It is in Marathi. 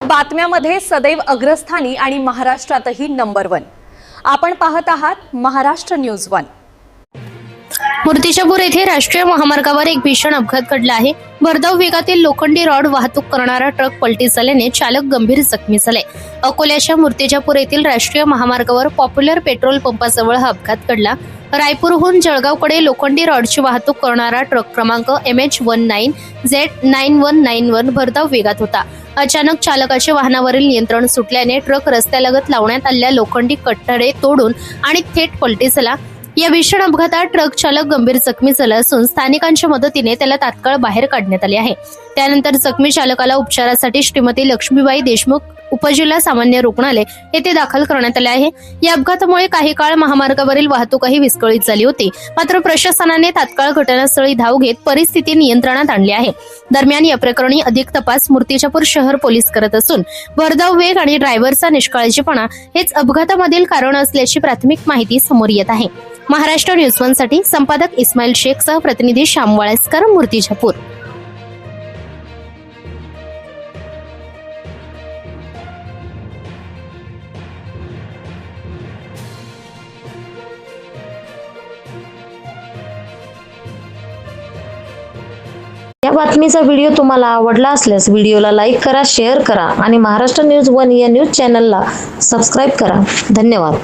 बातम्यामध्ये सदैव अग्रस्थानी आणि महाराष्ट्रातही नंबर 1। आपण पाहत आहात महाराष्ट्र न्यूज 1। मूर्तिजापूर येथे राष्ट्रीय महामार्गावर एक भीषण अपघात घडला आहे। भरधाव वेगातील लोखंडी रॉड वाहतूक करणारा ट्रक पलटी झाल्याने चालक गंभीर जखमी झाले। अकोल्याच्या मूर्तिजापूर येथील राष्ट्रीय महामार्गावर पॉप्युलर पेट्रोल पंपाजवळ हा अपघात घडला। रायपूरहून जळगावकडे लोखंडी रॉडची वाहतूक करणारा ट्रक क्रमांक MH19Z9191 भरधाव वेगात होता। अचानक चालकाचे वाहनावरील नियंत्रण सुटल्याने ट्रक रस्त्यालगत लावण्यात आलेल्या लोखंडी कठडे तोडून आणि थेट पलटी झाला। या भीषण अपघातात ट्रक चालक गंभीर जखमी झाला असून स्थानिकांच्या मदतीने त्याला तात्काळ बाहेर काढण्यात आले आहे। त्यानंतर जखमी चालकाला उपचारासाठी श्रीमती लक्ष्मीबाई देशमुख उपजिल्हा सामान्य रुग्णालय येथे दाखल करण्यात आले आहे। या अपघातामुळे काही काळ महामार्गावरील वाहतूकही विस्कळीत झाली होती, मात्र प्रशासनाने तात्काळ घटनास्थळी धाव घेत परिस्थिती नियंत्रणात आणली आहे। दरम्यान या प्रकरणी अधिक तपास मूर्तिजापूर शहर पोलीस करत असून भरधाव वेग आणि ड्रायव्हरचा निष्काळजीपणा हेच अपघातामधील कारण असल्याची प्राथमिक माहिती समोर येत आहे। महाराष्ट्र न्यूज 1 साठी संपादक इस्माईल शेख सह प्रतिनिधी श्याम वाळेसकर, मूर्तिजापूर। या बातमीचा व्हिडिओ तुम्हाला आवडला असल्यास व्हिडिओला लाईक करा, शेअर करा आणि महाराष्ट्र न्यूज 1 या न्यूज चॅनलला सबस्क्राईब करा। धन्यवाद।